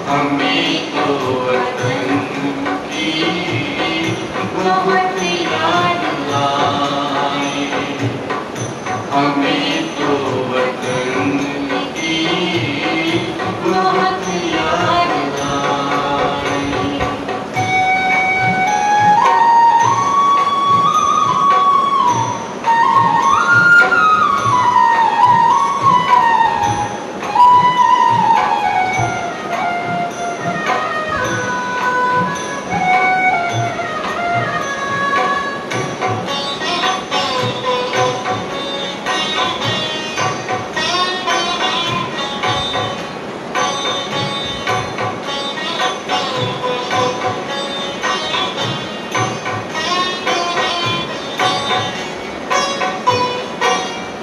हमें तो वतन की बहुत याद आए, हमें तो वतन की बहुत याद आए।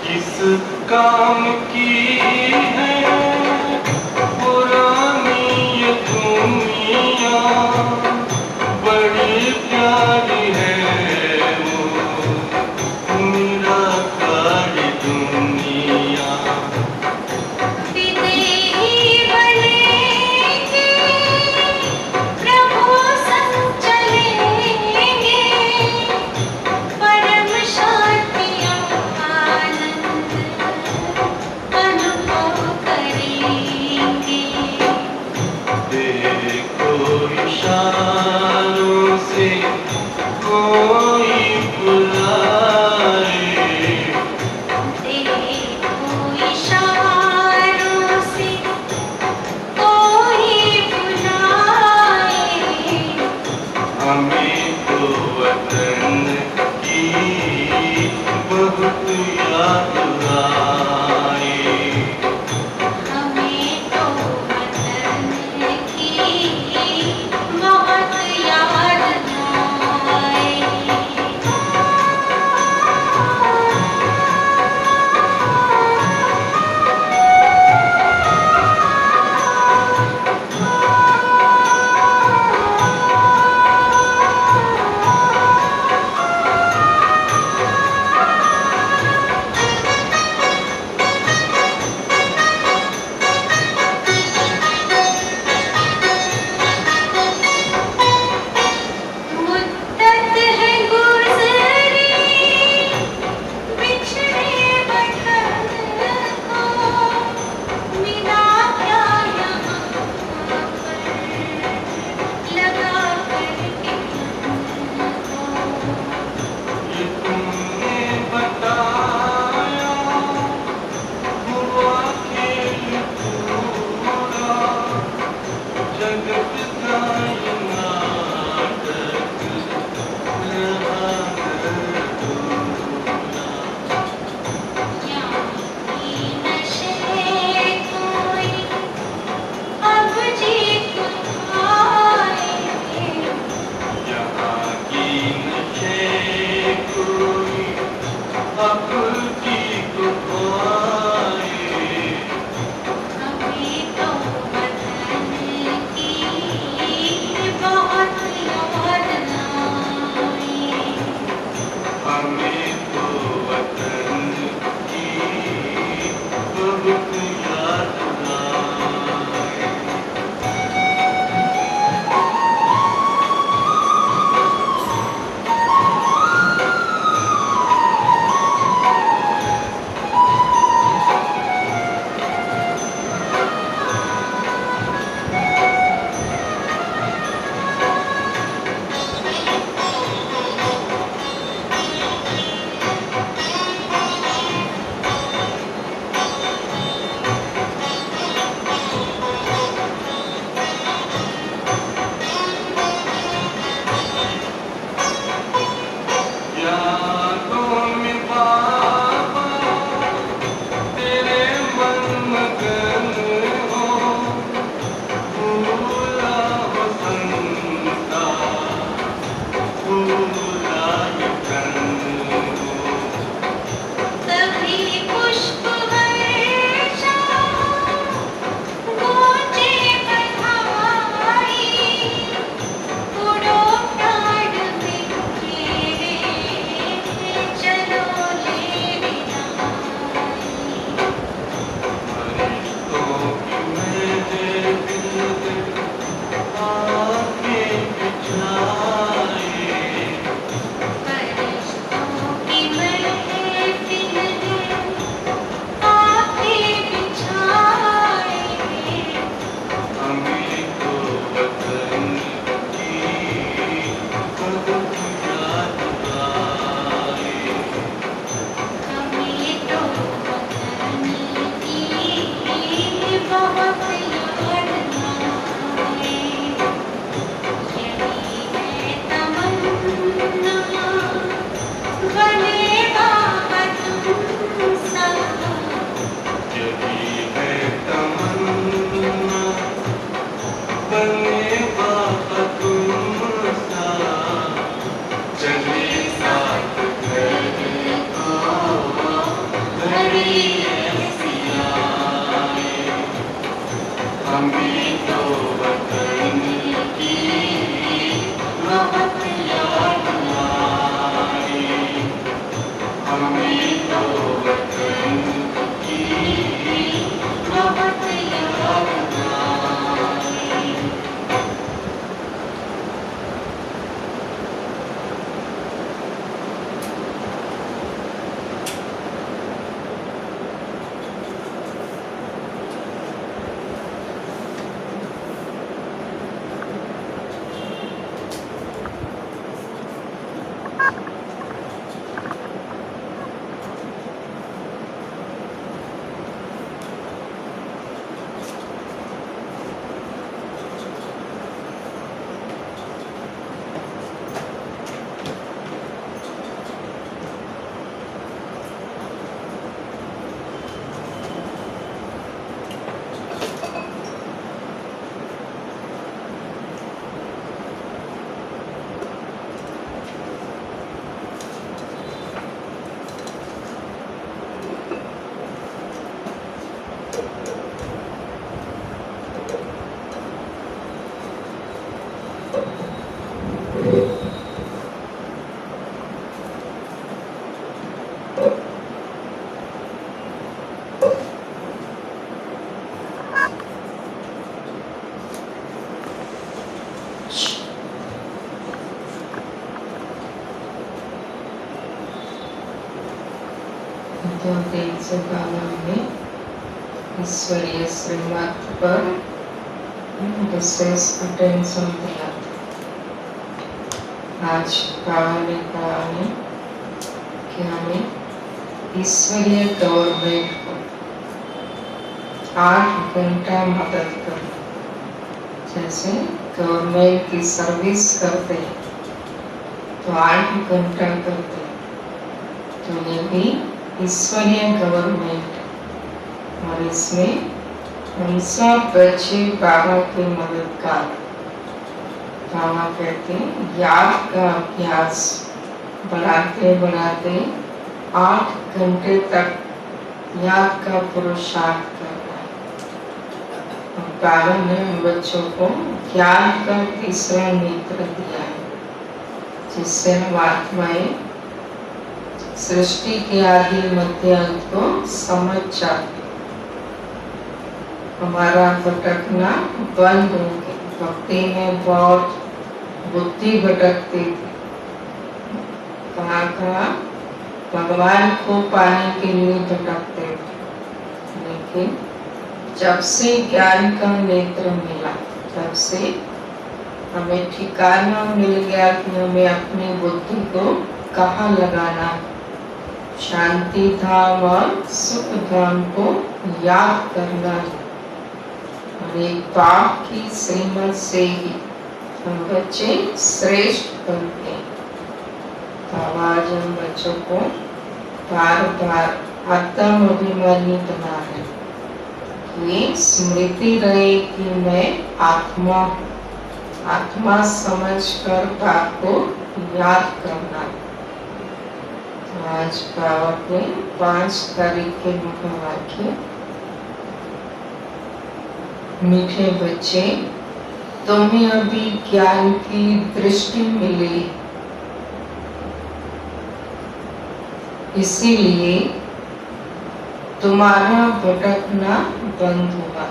किस काम की है पुरानी ये दुनिया, बड़ी प्यारी है वो निराकारी दुनिया। विदेही बनेंगे, प्रभु संग चलेंगे, परम शांति आनंद अनुभव करेंगे। देखो इशारों से कोई बुलाए, देखो इशारों से कोई बुलाए, हमें तो वतन की बहुत याद आए। हमें तो वतन की बहुत याद आए। हमें तो वतन की बहुत याद आए, हमें तो वतन की बहुत याद आए। तो देव से बाबा में ईश्वरीय श्रीमत पर विशेष अटेंशन दिया था। आज बाबा ने कहा है कि हमें ईश्वरीय गवर्नमेंट को 8 घंटा मदद करें। जैसे गवर्नमेंट की सर्विस करते हैं तो 8 घंटा करते हैं, तो ये भी ईश्वरीय गवर्नमेंट, और इसमें हम सब बच्चे बाबा के मददगार। बाबा कहते हैं याद का अभ्यास बढ़ाते बढ़ाते 8 घंटे तक याद का पुरुषार्थ करना है। और बाबा ने बच्चों को ज्ञान का तीसरा नेत्र दिया है, जिससे हम आत्माएं सृष्टि के आदि मध्य अंत को समझ जाते, हमारा भटकना बंद हो गया। भक्ति में बहुत बुद्धि भटकती थी, कहाँ भगवान को पाने के लिए भटकते थे। लेकिन जब से ज्ञान का नेत्र मिला, तब से हमें ठिकाना मिल गया कि हमें अपनी बुद्धि को कहाँ लगाना है। शांति धाम और सुख धाम को याद करना है, और एक बाप की श्रीमत से ही हम बच्चे श्रेष्ठ बनते हैं। तो आज हम बच्चों को बार बार आत्म अभिमानी बना रहे, ये स्मृति रहे कि मैं आत्मा हूँ। आत्मा समझकर बाप को याद करना है। आज बाबा के 5 तारीख के मुखवाक्य, मीठे बच्चे, तुम्हें अभी ज्ञान की दृष्टि मिली, इसीलिए तुम्हारा भटकना बंद हुआ।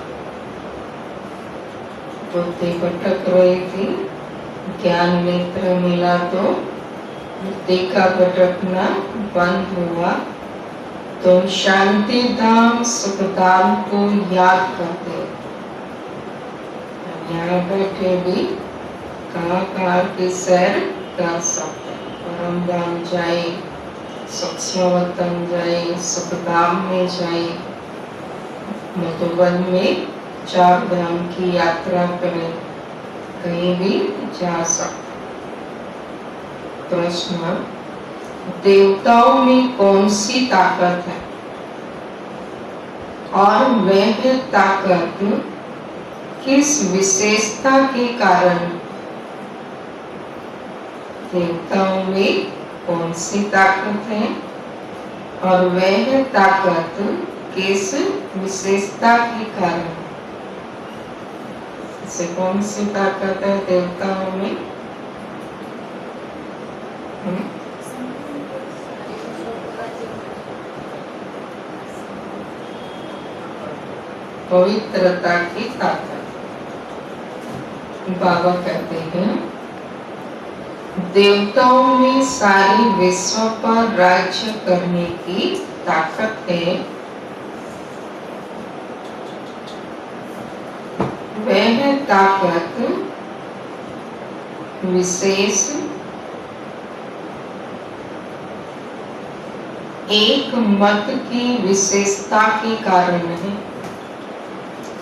बुद्धि भटक रही थी, ज्ञान नेत्र मिला तो बुद्धि का भटकना बंद हुआ। तो शांति धाम सुख धाम को याद करते। यहाँ बैठे भी कहाँ की सैर कर सकते, परम धाम जाए, सूक्ष्म वतन जाए, सुख धाम में जाए, मधुबन में 4 धाम की यात्रा करें, कहीं भी जा सकते। प्रश्न, देवताओं में कौन सी ताकत है और वह ताकत किस विशेषता के कारण? देवताओं में कौन सी ताकत है और वह ताकत किस विशेषता के कारण? से कौन सी ताकत है देवताओं में? पवित्रता की ताकत। बाबा कहते हैं देवताओं में सारी विश्व पर राज्य करने की ताकत है। वह ताकत विशेष एक मत की विशेषता के कारण है।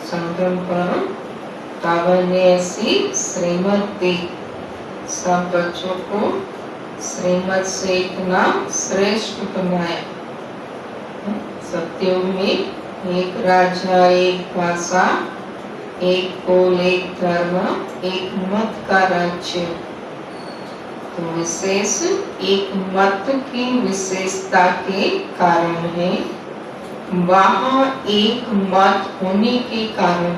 संगम पर बाबा ने ऐसी श्रीमत दी, सब बच्चों को श्रीमत से इतना श्रेष्ठ बनाया। सत्युग में एक राजा, एक भाषा, एक कुल, एक धर्म, एक मत का राज्य। तो विशेष एक मत की विशेषता के कारण है, वहां एक मत होने के कारण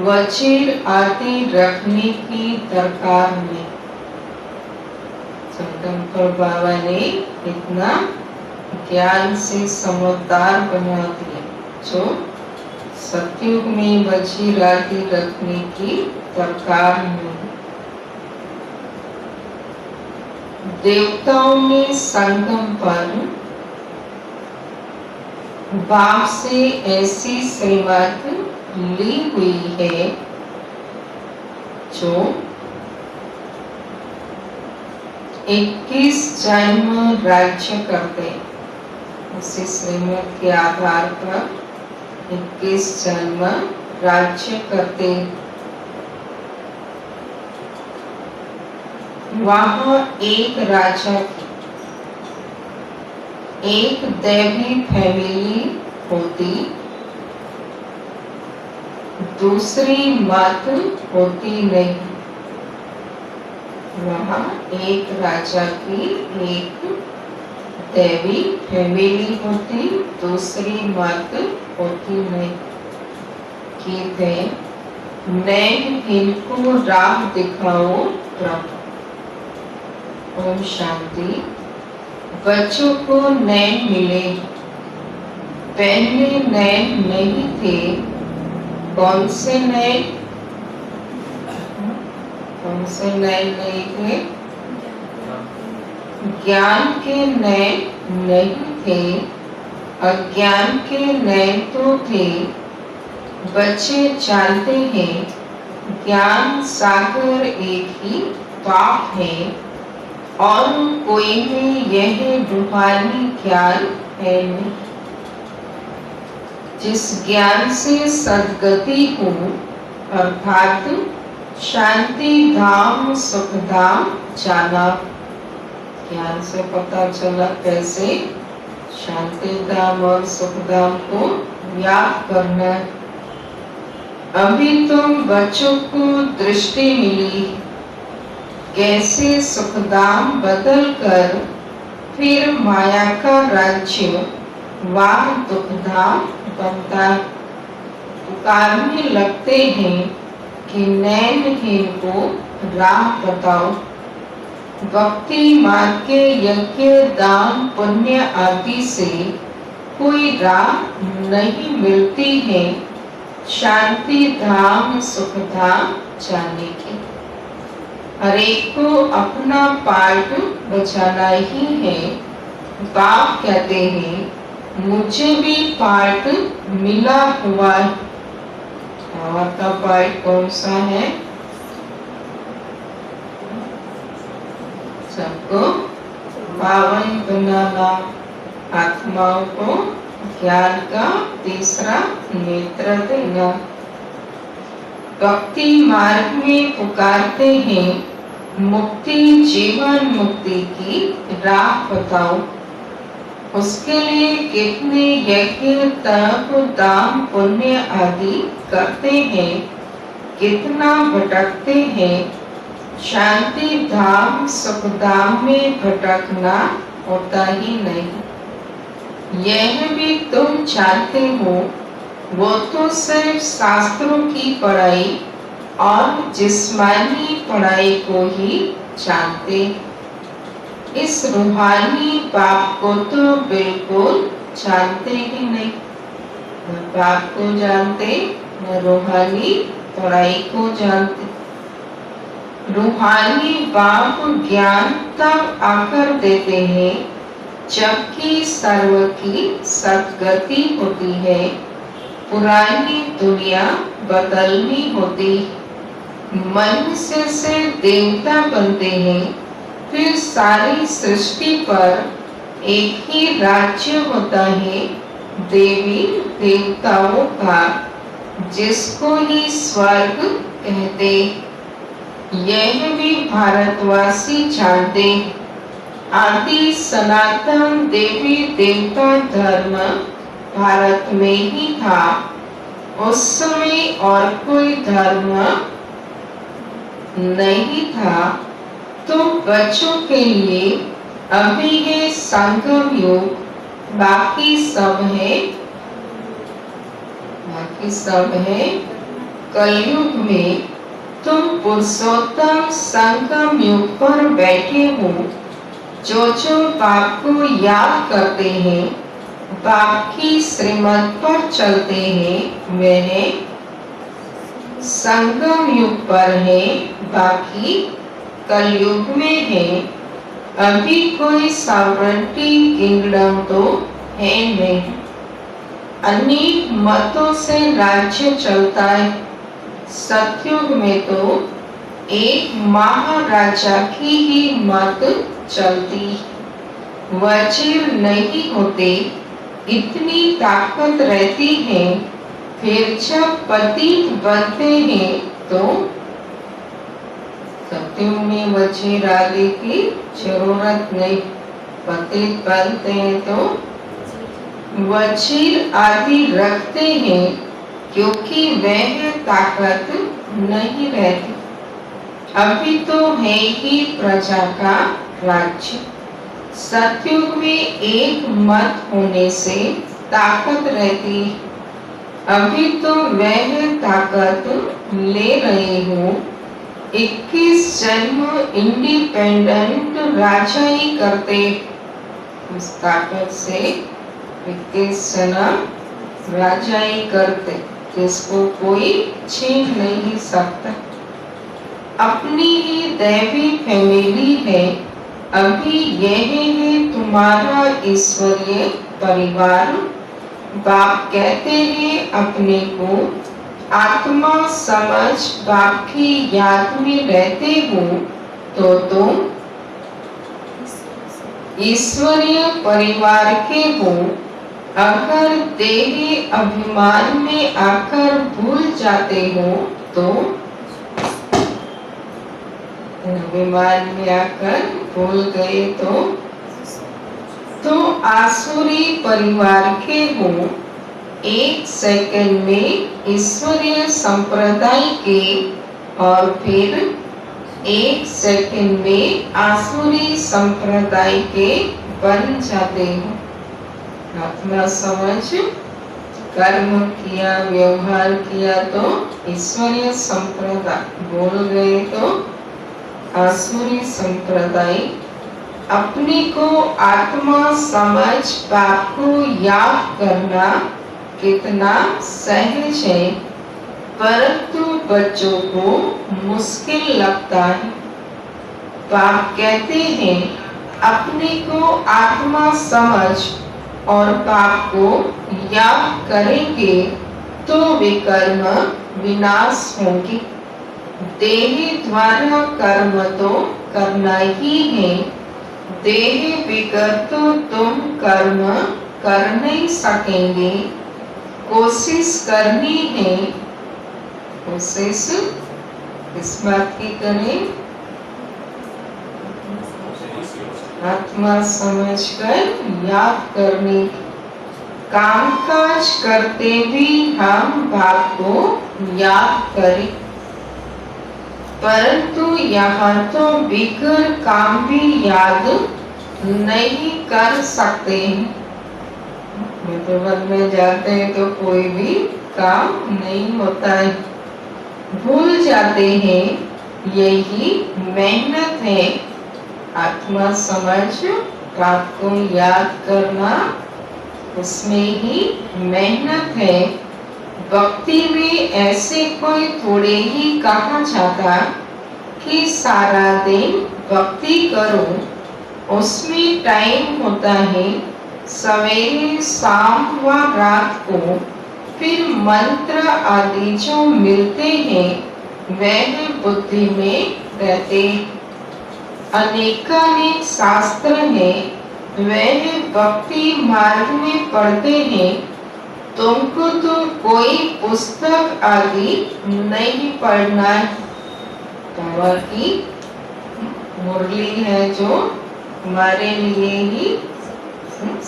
वजीर आदि रखने की दरकार में संतन बाबा ने इतना ज्ञान से समझदार बना दिया, जो सतयुग में वजीर आदि रखने की दरकार नहीं। देवताओं ने संगम पर बाप से ऐसी श्रीमत ली हुई है जो 21 जन्म राज्य करते। उसी श्रीमत के आधार पर 21 जन्म राज्य करते। वहां एक राजा की एक दैवी फैमिली होती, दूसरी मत होती नहीं। वहां एक राजा की एक दैवी फैमिली होती, दूसरी मत होती नहीं। कहते नैन इनको राह दिखाओ प्रभु। ओम शांति। बच्चों को नैन मिले, पहले नैन नहीं थे। कौन से नैन? कौन से नैन नहीं थे? ज्ञान के नैन नहीं थे, अज्ञान के नैन तो थे। बच्चे जानते हैं ज्ञान सागर एक ही बाप है और कोई में यह रूहानी ज्ञान है नहीं। जिस ज्ञान से सद्गति हो अर्थात शांति धाम सुख धाम जाना। ज्ञान से पता चला कैसे शांति धाम और सुख धाम को याद करना। अभी तो बच्चों को दृष्टि मिली कैसे सुखधाम बदल कर फिर माया का राज्य वाह दुखधाम बनता। पुकारने लगते हैं कि नैनहीन को राह बताओ। भक्ति मार्ग के यज्ञ दान पुण्य आदि से कोई राह नहीं मिलती है शांति धाम सुख धाम जाने की। हर एक को अपना पार्ट बचाना ही है। बाप कहते हैं मुझे भी पार्ट मिला हुआ है। आपका पार्ट कौन सा है? सबको पावन बनाना, आत्माओं को ज्ञान का तीसरा नेत्र देना। भक्ति मार्ग में पुकारते हैं मुक्ति जीवन मुक्ति की राह बताओ। उसके लिए कितने यज्ञ तप दान पुण्य आदि करते हैं, कितना भटकते हैं। शांति धाम सुख धाम में भटकना होता ही नहीं। यह भी तुम चाहते हो वो तो सिर्फ शास्त्रों की पढ़ाई और जिस्मानी पढ़ाई को ही जानते। इस रूहानी बाप को तो बिल्कुल जानते ही नहीं। न बाप को जानते, न रूहानी पढ़ाई को जानते। रूहानी बाप ज्ञान तब आकर देते हैं जबकि सर्व की सद्गति होती है, पुरानी दुनिया बदलनी होती, मनुष्य से देवता बनते हैं, फिर सारी सृष्टि पर एक ही राज्य होता है देवी देवताओं का, जिसको ही स्वर्ग कहते। यह भी भारतवासी जानते। आदि सनातन देवी देवता धर्म भारत में ही था। उस समय और कोई धर्म नहीं था। तो बच्चों के लिए अभी है संगम युग, बाकी सब है कलयुग में। तुम पुरुषोत्तम संगम युग पर बैठे हो। जो बाप को याद करते हैं, बाप की श्रीमत पर चलते हैं, वह संगम युग पर है, बाकी कलयुग में है। अभी कोई सॉवरेंटी किंगडम तो है नहीं। अनेक मतों से राज्य चलता है। सतयुग में तो एक महाराजा की ही मत चलती। वजीर नहीं होते, इतनी ताकत रहती है। फिर जब पतित बनते हैं तो सतयुग में वजीर आदि की जरूरत नहीं। पतित बनते हैं तो वजीर आदि रखते हैं, क्योंकि वह ताकत नहीं रहती। अभी तो है ही प्रजा का राज्य। सतयुग में एक मत होने से ताकत रहती। अभी तो वह ताकत ले रहे हो। 21 जन्म इंडिपेंडेंट राजा ही करते। उस ताकत से 21 जन्म राजा ही करते, जिसको कोई छीन नहीं सकता। अपनी ही दैवी फैमिली है। अभी यह है तुम्हारा ईश्वरीय परिवार। बाप कहते हैं अपने को आत्मा समझ बाप की याद में रहते हो तो तुम ईश्वरीय परिवार के हो। अगर देही अभिमान में आकर भूल जाते हो तो अभिमान में आकर भूल गए तो आसुरी परिवार के हो। 1 सेकंड में ईश्वरीय संप्रदाय के और फिर 1 सेकंड में आसुरी संप्रदाय के बन जाते हो। आत्मा समझ कर्म किया, व्यवहार किया तो ईश्वरीय संप्रदाय, बोल गए तो आसुरी संप्रदाय। अपने को आत्मा समझ बाप को याद करना कितना सहज है, परंतु बच्चों को मुश्किल लगता है। बाप कहते हैं अपने को आत्मा समझ और बाप को याद करेंगे तो विकर्म विनाश होंगे। देह द्वारा कर्म तो करना ही है। देह बिगर तो तुम कर्म कर नहीं सकेंगे। कोशिश करनी है। कोशिश इस बात की करें, आत्मा समझकर याद करने। कामकाज करते भी हम बाप को याद करें, परंतु यहाँ तो बिगर काम भी याद नहीं कर सकते। मधुबन में जाते हैं तो कोई भी काम नहीं होता है, भूल जाते हैं यही मेहनत है। आत्मा समझ बात को याद करना, उसमें ही मेहनत है। भक्ति में ऐसे कोई थोड़े ही कहा जाता कि सारा दिन भक्ति करो, उसमें टाइम होता है सवेरे शाम व रात को। फिर मंत्र आदि जो मिलते हैं वह बुद्धि में रहते। अनेकानेक शास्त्र हैं, वह भक्ति मार्ग में पढ़ते हैं। तुमको तो कोई पुस्तक आदि नहीं पढ़ना है। बाबा की मुरली है जो हमारे लिए ही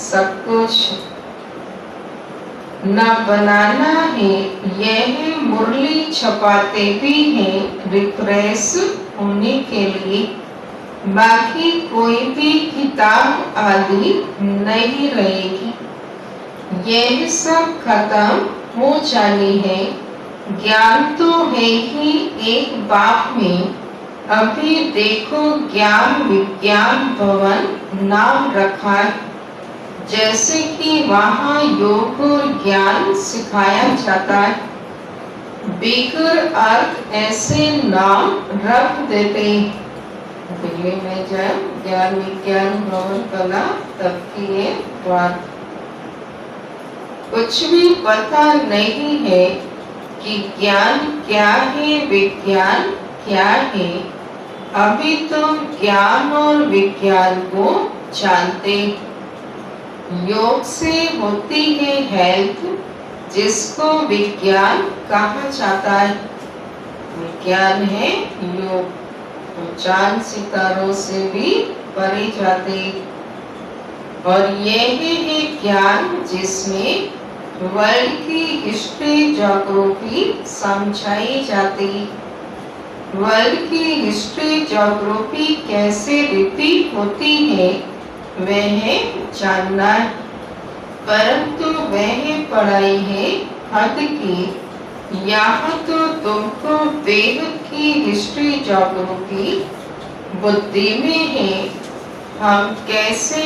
सब कुछ न बनाना है। यह मुरली छपाते भी हैं रिफ्रेश होने के लिए, बाकी कोई भी किताब आदि नहीं रहेगी। यह सब खत्म हो जानी है। ज्ञान तो है ही एक बाप में। अभी देखो ज्ञान विज्ञान भवन नाम रखा है, जैसे कि वहाँ योग और ज्ञान सिखाया जाता है। बेकर अर्थ ऐसे नाम रख देते। दिल्ली में जब ज्ञान विज्ञान भवन बना तब की ये बात। कुछ भी पता नहीं है कि ज्ञान क्या है, विज्ञान क्या है। अभी तो ज्ञान और विज्ञान को जानते। योग से होती है हेल्थ, जिसको विज्ञान कहा जाता है। विज्ञान है योग, तो चांद सितारों से भी परे जाते। और यह है ज्ञान जिसमें वर्ल्ड की हिस्ट्री ज्योग्राफी समझाई जाती। वर्ल्ड की हिस्ट्री ज्योग्राफी कैसे रिपीट होती है वह जानना है, परंतु वह पढ़ाई है हद की। यहाँ तो तुमको वेद की हिस्ट्री ज्योग्राफी बुद्धि में है। हम कैसे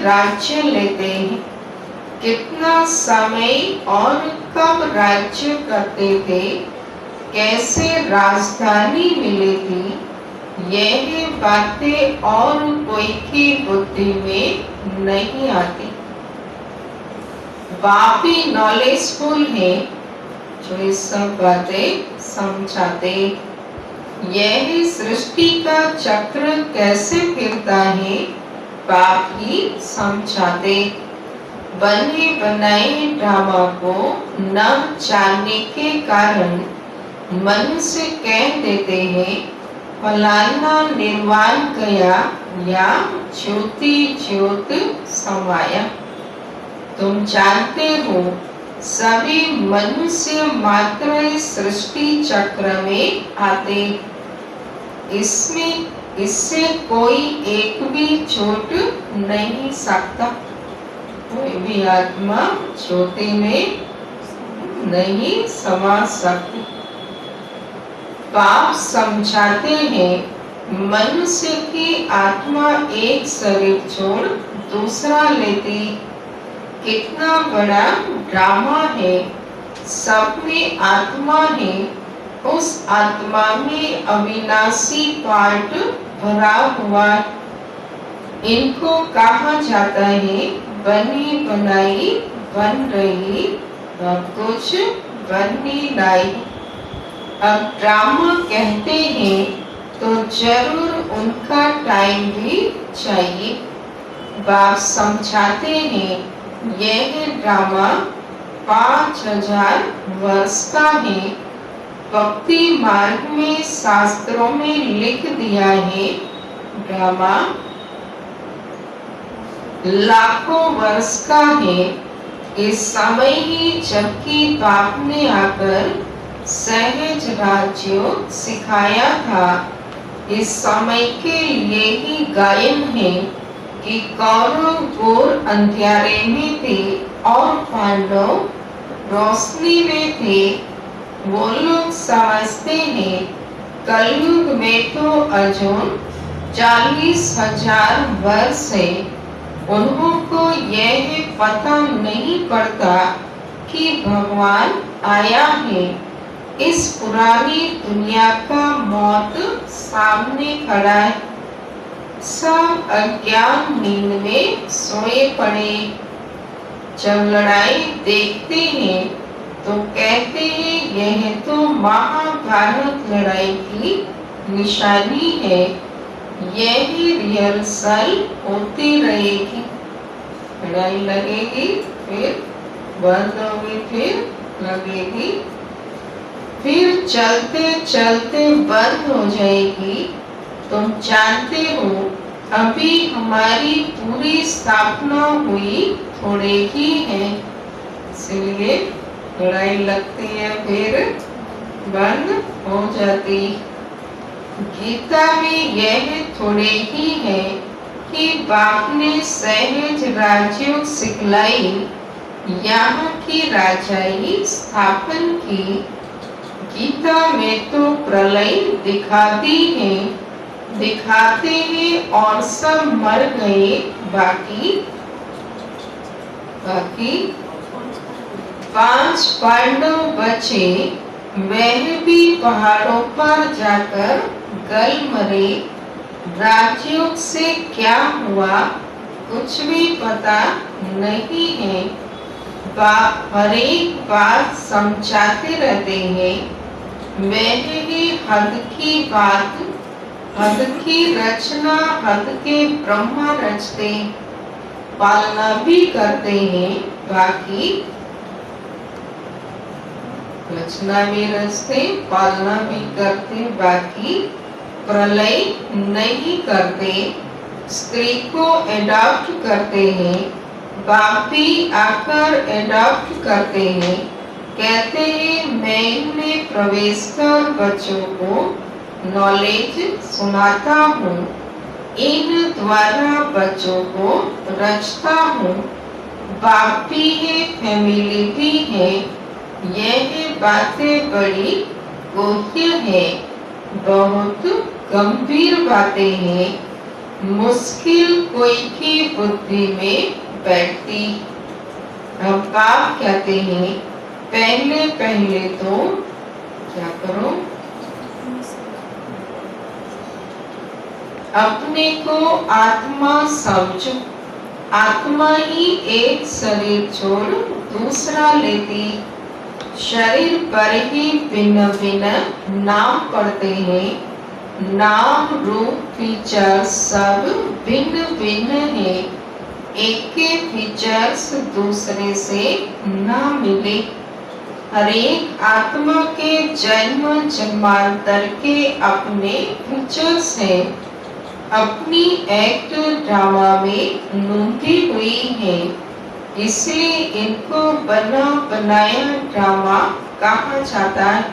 राज्य लेते हैं, कितना समय और कब राज्य करते थे, कैसे राजधानी मिली थी, यह बातें और कोई की बुद्धि में नहीं आती। बाप ही नॉलेजफुल है जो ये सब बातें समझाते। यह सृष्टि का चक्र कैसे फिरता है बाप ही समझाते। बने बनाए ड्रामा को न जानने के कारण मन से कह देते हैं फलाना निर्वाण गया या ज्योति ज्योत समाया। तुम जानते हो सभी मनुष्य मात्र सृष्टि चक्र में आते। इससे कोई एक भी छूट नहीं सकता। कोई भी आत्मा ज्योति में नहीं समा सकती। बाप समझाते हैं मनुष्य की आत्मा एक शरीर छोड़ दूसरा लेती। कितना बड़ा ड्रामा है। सब में आत्मा है, उस आत्मा में अविनाशी पार्ट भरा हुआ। इनको कहा जाता है बनी बनाई बन रही, अब कुछ बननी लाई। अब ड्रामा कहते हैं तो जरूर उनका टाइम भी चाहिए। बाप समझाते हैं यह ड्रामा 5000 वर्ष का है। भक्ति मार्ग में शास्त्रों में लिख दिया है ड्रामा लाखों वर्ष का है। इस समय ही जबकि बाप ने आकर सहज राज्य सिखाया था, इस समय के लिए ही गायन है कि कौरव घोर अंधियारे में थे और पांडव रोशनी में थे। वो लोग समझते हैं कलयुग में तो अर्जुन 40,000 वर्ष है। उन्हों को यह पता नहीं पड़ता कि भगवान आया है। इस पुरानी दुनिया का मौत सामने खड़ा है। सब अज्ञान नींद में सोए पड़े। जब लड़ाई देखते हैं तो कहते हैं यह तो महाभारत लड़ाई की निशानी है। यह रिहर्सल होती रहेगी। लड़ाई लगेगी, फिर बंद होगी, फिर लगेगी, फिर चलते चलते बंद हो जाएगी। तुम जानते हो अभी हमारी पूरी स्थापना हुई थोड़े ही है, इसलिए लड़ाई लगती है फिर बंद हो जाती। गीता में यह थोड़े ही है कि बाप ने सहज राजयोग सिखलाई, यहाँ की राजाई स्थापन की। गीता में तो प्रलय दिखाती है, दिखाते हैं और सब मर गए। बाकी 5 पांडव बचे, वह भी पहाड़ों पर जाकर गल मरे। राजयोग से क्या हुआ कुछ भी पता नहीं है। बाप हर एक बात समझाते रहते हैं। वह ही हद की बात, हद की रचना, हद के ब्रह्मा रचते, पालना भी करते हैं। बाकी रचना भी रचते, पालना भी करते, बाकी प्रलय नहीं करते। स्त्री को एडॉप्ट करते हैं, बाप भी आकर एडॉप्ट करते हैं। कहते हैं मैं इनमें प्रवेश कर बच्चों को नॉलेज सुनाता हूँ, इन द्वारा बच्चों को रचता हूँ। बाप भी है, फैमिली भी है। यह बातें बड़ी गोह्य है, बहुत गंभीर बातें हैं। मुश्किल कोई की बुद्धि में बैठती। अब बाप कहते हैं पहले पहले तो क्या करो, अपने को आत्मा समझो। आत्मा ही एक शरीर छोड़ दूसरा लेती। शरीर पर ही भिन्न भिन्न नाम पड़ते हैं। नाम रूप फीचर्स सब भिन्न भिन्न है। एक के फीचर्स दूसरे से ना मिले। हर एक आत्मा के जन्म जन्मांतर के अपने फीचर्स हैं। अपनी एक्ट ड्रामा में लूंधी हुई है, इसलिए इनको बना बनाया ड्रामा कहा जाता है।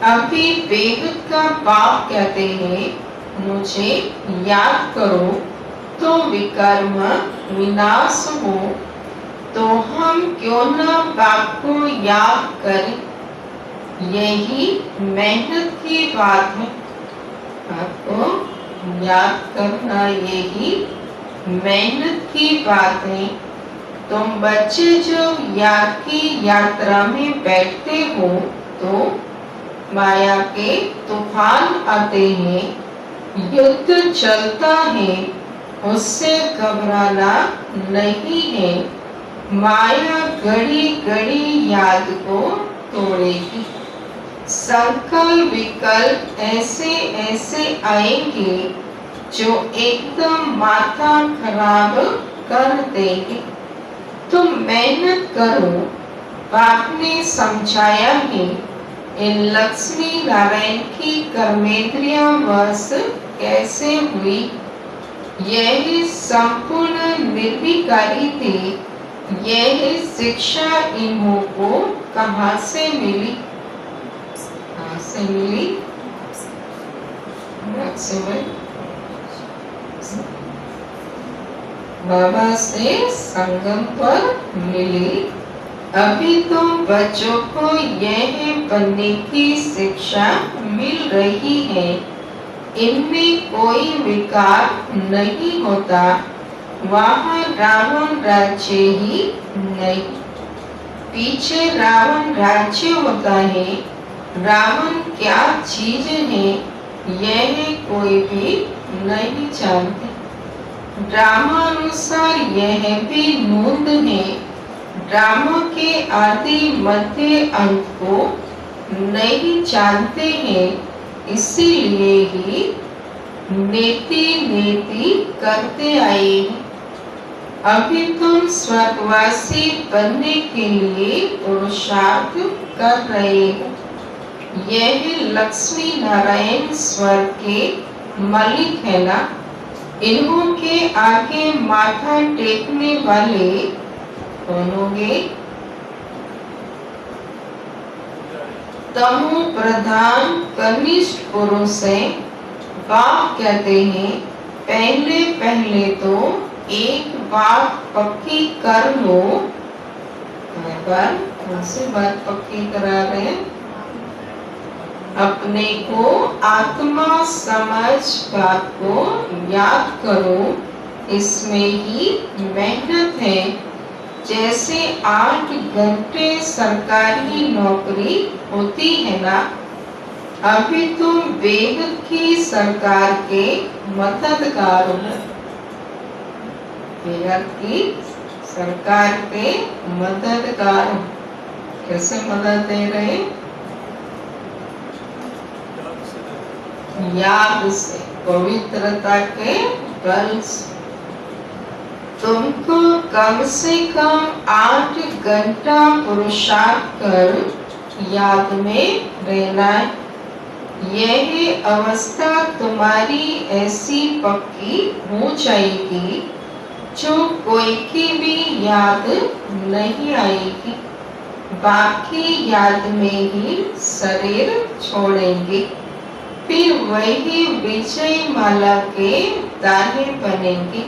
अभी बेहद का बाप कहते हैं मुझे याद करो तो विकर्म विनाश हो। तो हम क्यों ना बाप को याद करें, यही मेहनत की बात है। आपको याद करना यही मेहनत की बात है। तुम बच्चे जो याद की यात्रा में बैठते हो तो माया के तूफान आते हैं, युद्ध चलता है, उससे घबराना नहीं है। माया घड़ी घड़ी याद को तोड़ेगी। संकल्प विकल्प ऐसे ऐसे आएंगे जो एकदम माथा खराब कर देंगे। तुम मेहनत करो। बाप ने समझाया है इन लक्ष्मी नारायण की कर्मेंद्रियां वश कैसे हुई। यह संपूर्ण निर्विकारी थी। यह शिक्षा इन्हों को कहाँ से मिली, कहाँ से मिली? बाबा से संगम पर मिली। अभी तो बच्चों को यह बनने की शिक्षा मिल रही है। इनमें कोई विकार नहीं होता। वहाँ रावण राज्य ही नहीं, पीछे रावण राज्य होता है। रावण क्या चीज है यह कोई भी नहीं जानते। ड्रामानुसार यह भी नूंद है। ड्रामा के आदि मध्य अंत को नहीं जानते हैं, इसीलिए ही नेति नेति करते आए हैं। अभी तुम स्वर्गवासी बनने के लिए पुरुषार्थ कर रहे हो। यह लक्ष्मी नारायण स्वर्ग के मालिक है ना। इन्हों के आगे माथा टेकने वाले कौन होंगे? तमो प्रधान कनिष्ठ पुरुष है। बाप कहते हैं पहले पहले तो एक बात पक्की कर लो। कौन सी बात पक्की करा रहे हैं? अपने को आत्मा समझ बात को याद करो, इसमें ही मेहनत है। जैसे 8 घंटे सरकारी नौकरी होती है ना। अभी तुम बेहद की सरकार के मददगार हो। बेहद की सरकार के मददगार हो। कैसे मदद दे रहे? याद से, पवित्रता के बल से। तुमको कम से कम 8 घंटा पुरुषार्थ कर याद में रहना है। यह अवस्था तुम्हारी ऐसी पक्की हो जाएगी जो कोई की भी याद नहीं आएगी। बाकी याद में ही शरीर छोड़ेंगे, फिर वही विजय माला के दाने बनेंगे।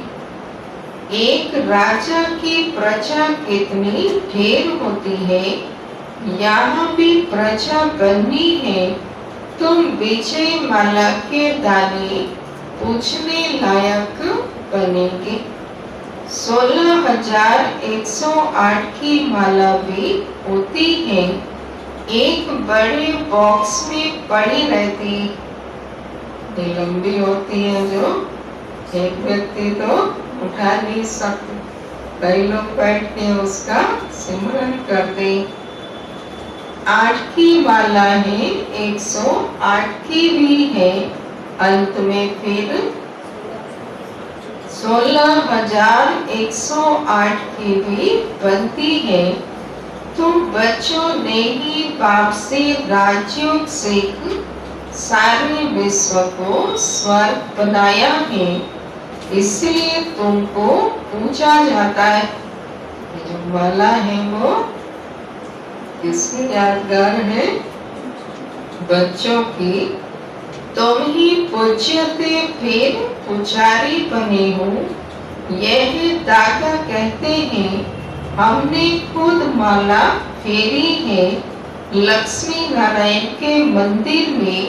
एक राजा की प्रजा कितनी ढेर होती है, यहाँ भी प्रजा बननी है। तुम विजय माला के दाने पूछने लायक बनेंगे। 16,108 की माला भी होती है, एक बड़े बॉक्स में पड़ी रहती। लंबी होती है जो एक व्यक्ति तो उठा नहीं सकते, कई लोग बैठ के उसका सिमरन करते। 8 की माला है, 108 की भी है, अंत में फिर 16,108 की भी बनती है। तुम बच्चों ने ही बाप से राजयोग सीख सारे विश्व को स्वर्ग बनाया है, इसलिए तुमको पूछा जाता है। जो माला है वो किसकी यादगार है? बच्चों की। तुम ही पूज्य थे फिर पुजारी बने हो। यह दादा कहते हैं हमने खुद माला फेरी है। लक्ष्मी नारायण के मंदिर में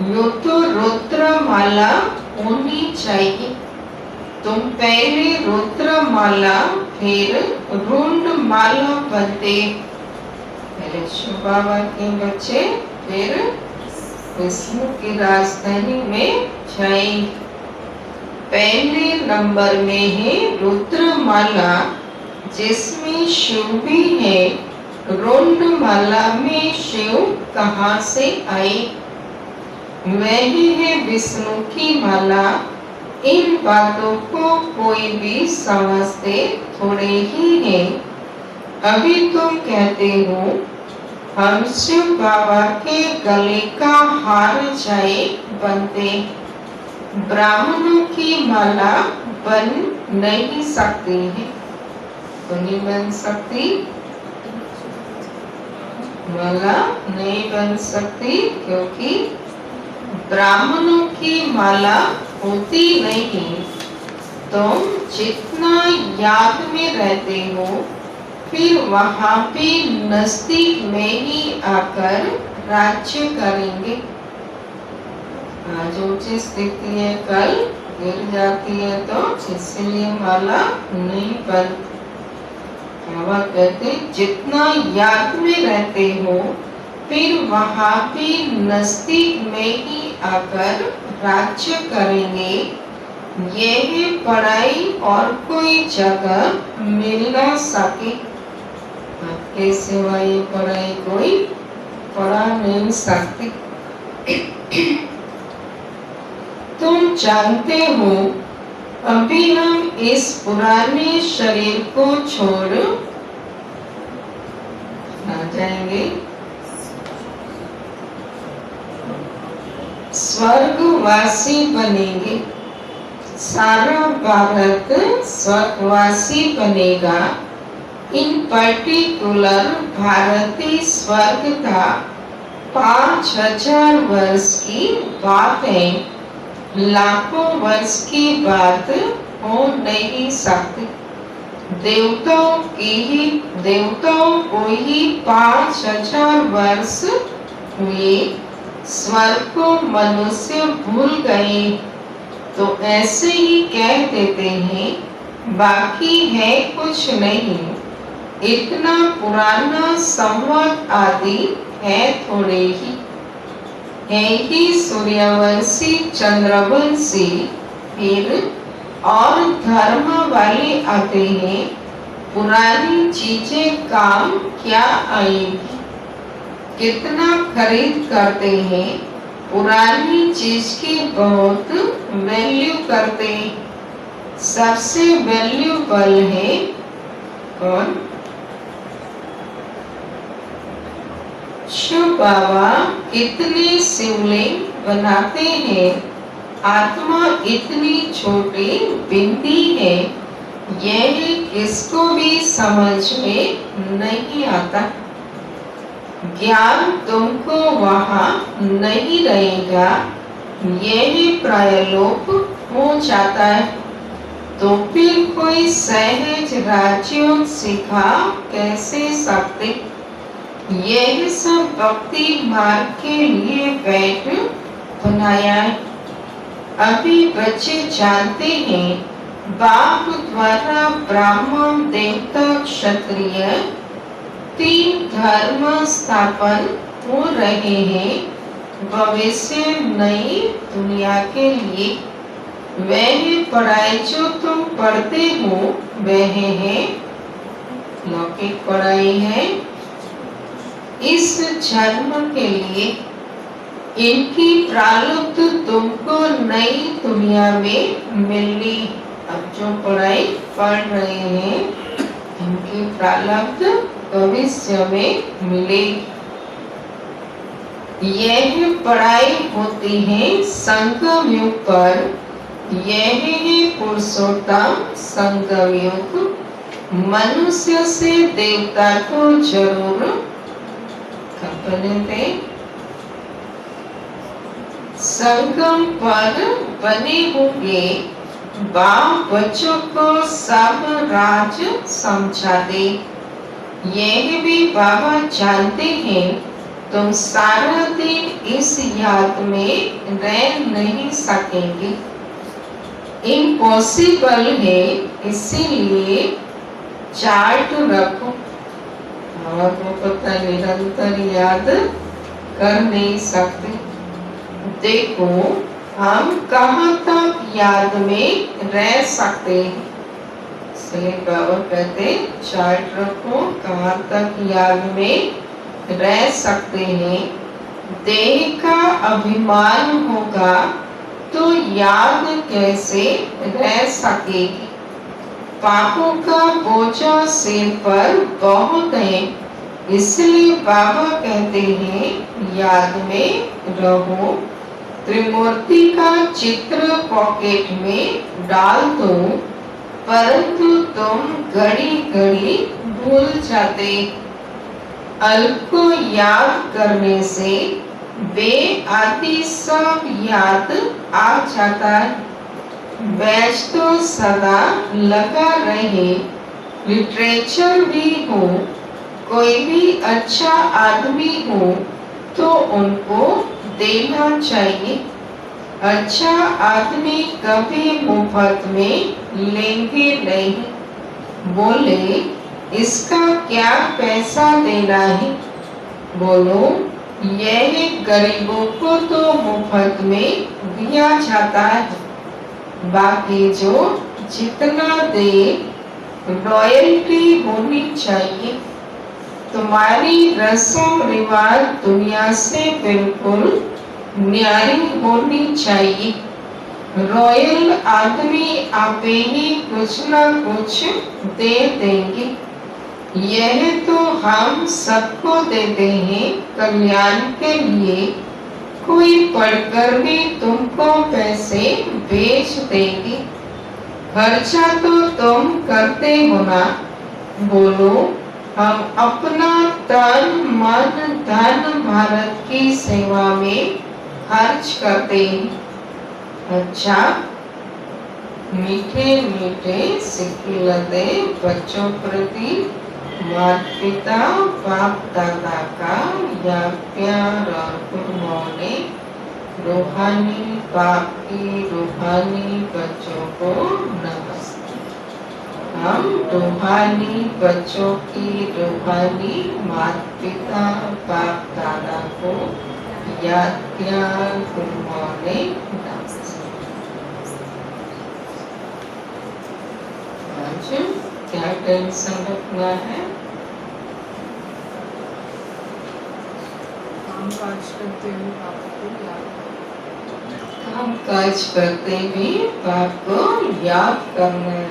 यो तो रुद्र माला होनी चाहिए। तुम पहले रुद्र माला फिर रुंड माला बनते। पहले शिव बाबा के बच्चे फिर विष्णु की राजधानी में जाए। पहले नंबर में है रुद्र माला, जिसमें शिव भी है। रुंड माला में शिव कहाँ से आए? वही है विष्णु की माला। इन बातों को कोई भी समझते थोड़े ही है। अभी तुम कहते हो हम शिव बाबा के गले का हार जाए बनते। ब्राह्मणों की माला बन नहीं सकती है। तो नहीं बन सकती, माला नहीं बन सकती, क्योंकि ब्राह्मणों की माला होती नहीं। तुम जितना याद में रहते हो फिर वहां पे नजदीक में ही आकर राज्य करेंगे। आज ऊंची स्थिति है, कल गिर जाती है, तो इसलिए माला नहीं बनती। बाबा कहते जितना याद में रहते हो फिर वहां भी नजदीक में ही आकर राज्य करेंगे। यह पढ़ाई और कोई जगह मिल ना सके। आपके सिवा ये पढ़ाई कोई पढ़ा नहीं सकती। तुम जानते हो अभी हम इस पुराने शरीर को छोड़ आ जाएंगे, स्वर्गवासी बनेंगे। सारा भारत स्वर्गवासी बनेगा। इन पर्टिकुलर भारतीय स्वर्ग का 5000 वर्ष की बात है, लाखों वर्ष की बात हो नहीं सकती। देवताओं को ही 5000 वर्ष हुए, स्वर्ग को मनुष्य भूल गए तो ऐसे ही कह देते हैं, बाकी है कुछ नहीं। इतना पुराना संवत आदि है थोड़े ही, है ही सूर्यवंशी चंद्रवंशी, फिर और धर्म वाले आते हैं। पुरानी चीजें काम क्या आएगी? कितना खरीद करते हैं, पुरानी चीज की बहुत वैल्यू करते हैं। सबसे वैल्यूबल है कौन? शिव बाबा कितने शिवलिंग बनाते हैं, आत्मा इतनी छोटी बिंदी है, यह किसको भी समझ में नहीं आता। ज्ञान तुमको वहां नहीं रहेगा, यह प्रायलोप हो जाता है, तो फिर कोई सहज राजयोग सिखा कैसे सकते? यह सब भक्ति मार्ग के लिए बैठ बनाया है। अभी बच्चे जानते हैं बाप द्वारा ब्राह्मण देवता क्षत्रिय 3 धर्म स्थापन हो रहे हैं भविष्य नई दुनिया के लिए। वह पढ़ाई जो तुम पढ़ते हो वह है लौकिक पढ़ाई है, इस जन्म के लिए। इनकी प्रारब्ध तुमको नई दुनिया में मिलनी। अब जो पढ़ाई पढ़ रहे हैं इनकी प्रारब्ध भविष्य में मिलेगी। यह पढ़ाई होती है संगम युग पर, यह है पुरुषोत्तम संगम युग। मनुष्य से देवता को जरूर बने संगम पर बने होंगे। बाप बच्चों को सब राज समझा दे, यह भी बाबा जानते हैं तुम सारा दिन इस याद में रह नहीं सकेंगे। इम्पॉसिबल है, इसीलिए चार्ट रखो। और वो पता निरंतर याद कर नहीं सकते। देखो हम कहाँ तक याद में रह सकते हैं, इसलिए बाबा कहते चार्ट रखो कहाँ तक याद में रह सकते हैं। देह का अभिमान होगा तो याद कैसे रह सकेगी। पापों का बोझा सिर पर बहुत है, इसलिए बाबा कहते हैं याद में रहो। त्रिमूर्ति का चित्र पॉकेट में डाल दो, परंतु तुम घड़ी घड़ी भूल जाते। अल्प को याद करने से वे आदि सब याद आ जाता है। बैच तो सदा लगा रहे, लिटरेचर भी हो, कोई भी अच्छा आदमी हो तो उनको देना चाहिए। अच्छा आदमी कभी मुफ्त में लेंगे नहीं। बोले इसका क्या पैसा देना है? बोलो यह गरीबों को तो मुफ्त में दिया जाता है, बाकी जो जितना दे रॉयल्टी होनी चाहिए। तुम्हारी रस्म रिवाज दुनिया से बिल्कुल न्यारी होनी चाहिए। रॉयल आदमी आपे ही कुछ न कुछ दे देंगे। यह तो हम सबको देते हैं कल्याण के लिए। कोई पढ़कर भी तुमको पैसे बेच देंगे। खर्चा तो तुम करते हो ना। बोलो हम अपना तन मन धन भारत की सेवा में खर्च करते हैं। अच्छा मीठे मीठे सिखलाते बच्चों प्रति माता पिता बाप दादा का या प्यार और गुरुओं ने रूहानी बाप की रूहानी बच्चों को नमस्ते। हम रूहानी बच्चों की रूहानी माता पिता बाप दादा को या प्यार गुरुओं ने नमस्ते। क्या टेंशन रखना है? काम काज करते हुए पाप को याद काम काज करते भी पाप को याद करना है।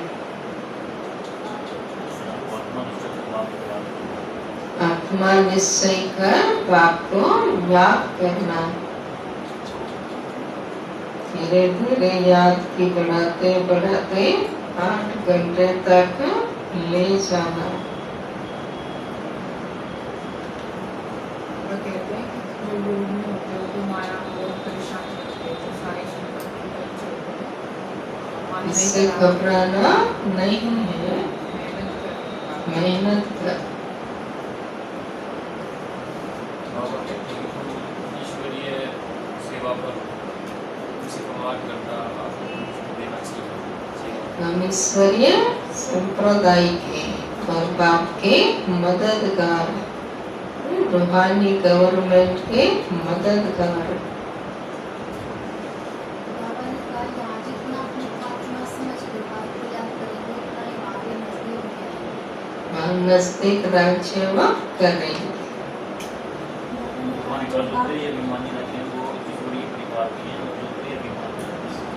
आत्मा निश्चय कर पाप को याद करना। धीरे धीरे याद की बढ़ाते बढ़ाते 8 घंटे तक ले जाना। वो कहते हैं कि जो लोग में होते हैं वो माया को परेशान करते हैं, जो सारे संकट की बच्चे होते हैं। इससे घबराना नहीं है, मेहनत करते हैं। मेहनत कर। बाबा कहते हैं कि ईश्वरीय सेवा पर संवाद करना आपको देना चाहिए। हम ईश्वरीय संप्रदाय के और बाप के मददगार, रूहानी गवर्नमेंट के मददगार। बाबा ने कहा यहाँ जितना अपनी आत्मा समझ कर बात को याद करेंगे उतना ही आगे नजदीक हो जाएंगे। वहाँ नजदीक राज्य में करेंगे। हमारी बात होते हैं, ये अभिमानी रहते हैं, वो ईश्वरीय परिवार की हैं, और जो होते हैं अभिमानी रहते हैं।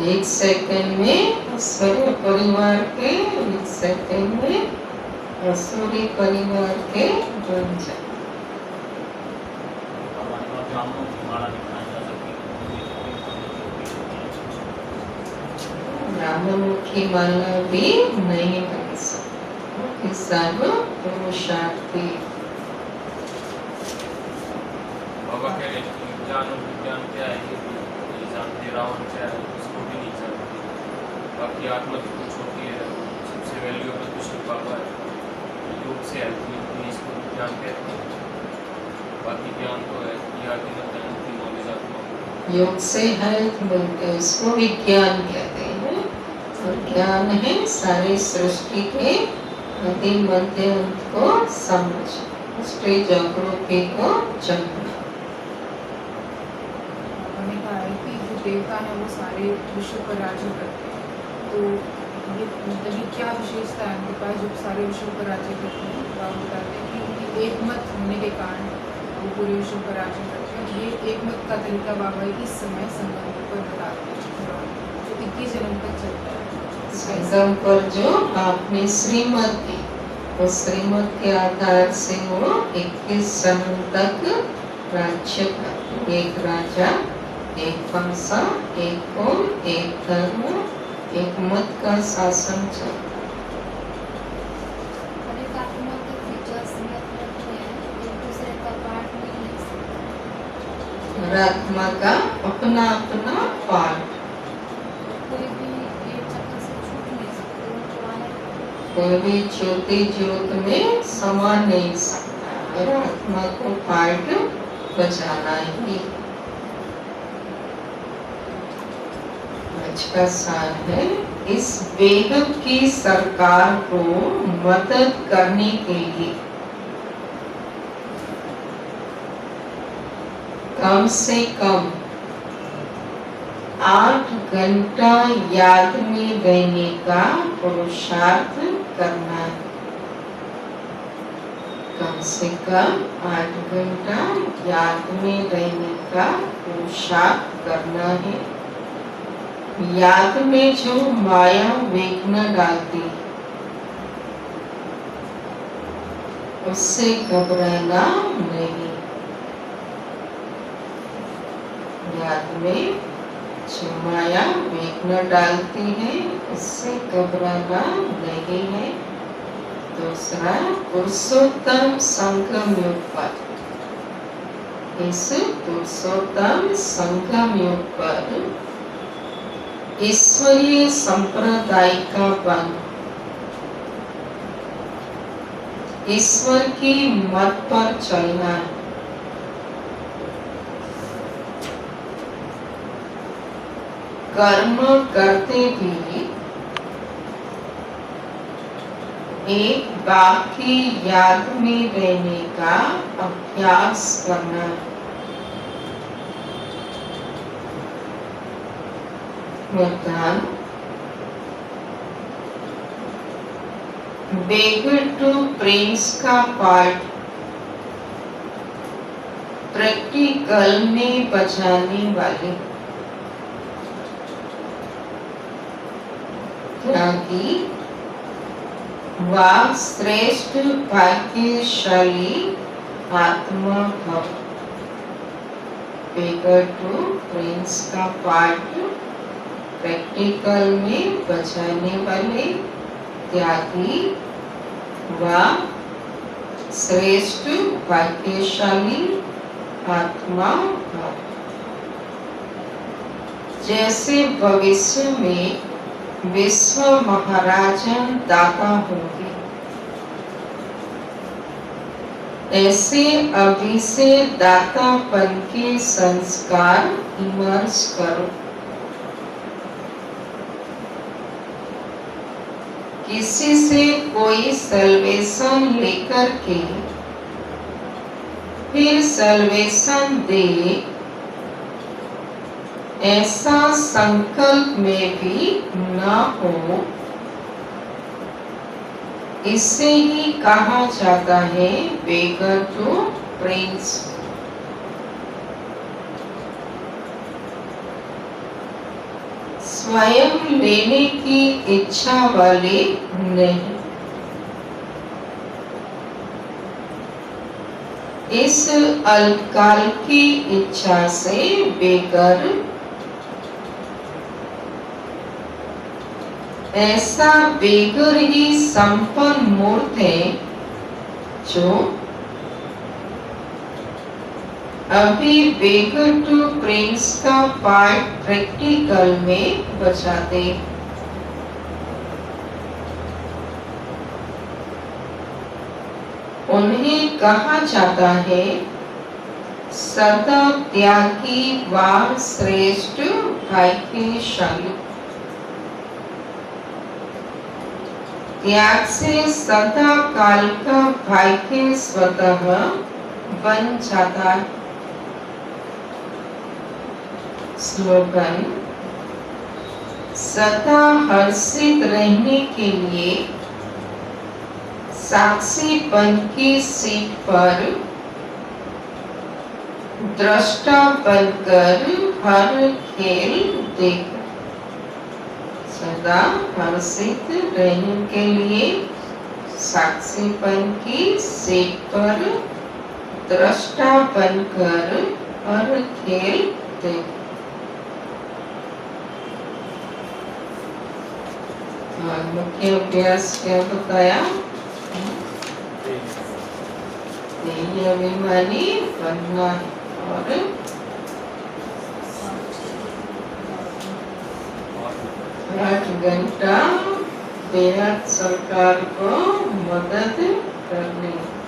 एक सेकंड में ईश्वरीय परिवार के, एक सेकंड में असुरी परिवार के बन जाए। हमारे पास ब्राह्मणों की माला दिखाई जा सकती है। ब्राह्मणमुखी माला भी नहीं बन सकती। सब पुरुषार्थी। बाबा कह रहे हैं कि ज्ञान और विज्ञान क्या है, ये जानते रावण क्या है उसको भी नहीं जानते। बाकी आत्मा तो कुछ होती है, सबसे वैल्यूएबल कृष्ण बाबा है। योग से हेल्प मिलती है, इसको ज्ञान कहते हैं। बाकी ज्ञान तो है कि आदि ज्ञान की नॉलेज आत्मा को। योग से हेल्थ मिलते हैं, उसको विज्ञान कहते हैं। और ज्ञान है सारी सृष्टि के आदि मध्य अंत को समझ, स्टेज जागरूकता को जानना। उन्होंने कहा है कि जो देवता है वो सारे विश्व पर राज्य करते हैं। तो ये मतलब ये क्या विशेषता है उनके पास जो सारे विश्व पर राज्य करते हैं? तो आप बताते हैं कि उनके एकमत होने के कारण वो पूरे विश्व पर राज्य करते हैं। ये एकमत का तरीका बाबा इस समय संगम पर बताते हैं, जो 21 जन्म तक चलता है। संगम पर जो आपने श्रीमत दी, उस श्रीमत के आधार से वो 21 जन्म तक राज्य कर। एक राजा, एक वंशा, एक कुल, एक धर्म, एक मत का शासन चलता। हर एक आत्मा के फीचर्स मतलब हैं, एक दूसरे का पार्ट नहीं ले सकते। हर आत्मा का अपना अपना पार्ट, कोई भी ज्योति ज्योत में समा नहीं सकता। मेरा आत्मा को पाठ बजाना ही। आज का सार है, इस बेहद की सरकार को मदद करने के लिए कम से कम 8 घंटा याद में रहने का पुरुषार्थ करना है। कम से कम 8 घंटा याद में रहने का पुरुषार्थ करना है। याद में जो माया विघ्न डालती उससे घबराना नहीं। याद में जो माया विघ्न डालती है उससे घबराना नहीं है। दूसरा, पुरुषोत्तम संगम योग पर, इस पुरुषोत्तम संगम योग पर ईश्वरीय संप्रदाय का बंध, ईश्वर की मत पर चलना है। कर्म करते भी एक बात की याद में रहने का अभ्यास करना है। वरदान, बेगर टू प्रिंस का पार्ट प्रैक्टिकल में बजाने वाले त्यागी व श्रेष्ठ भाग्यशाली आत्मा भव। बेगर टू प्रिंस का पार्ट प्रैक्टिकल में बजाने वाले त्यागी व श्रेष्ठ भाग्यशाली आत्मा भव। जैसे भविष्य में विश्व महाराजन दाता होंगे, ऐसे अभी से दातापन के संस्कार इमर्ज करो। किसी से कोई सल्वेशन लेकर के फिर सल्वेशन दे, ऐसा संकल्प में भी न हो। इसे ही कहा जाता है बेगर टू प्रिंस। स्वयं लेने की इच्छा वाले नहीं। इस अल्पकाल की इच्छा से बेगर ऐसा बेगर ही संपन्न मूर्त है जो अभी बेगर टू प्रिंस का पार्ट प्रैक्टिकल में बजाते। उन्हें कहा जाता है सदा त्यागी व श्रेष्ठ भाग्यशाली। त्याग से सदा काल का भाग्य स्वतः बन जाता है। स्लोगन, सदा हर्षित रहने के लिए साक्षीपन की सीट पर दृष्टा बनकर हर खेल देख। सदा हर्षित रहने के लिए साक्षीपन की सीट पर दृष्टा बनकर हर खेल देख। मुख्य अभ्यास क्या बताया? तेज अभिमानी बनना और 8 घंटा बेहद सरकार को मदद करनी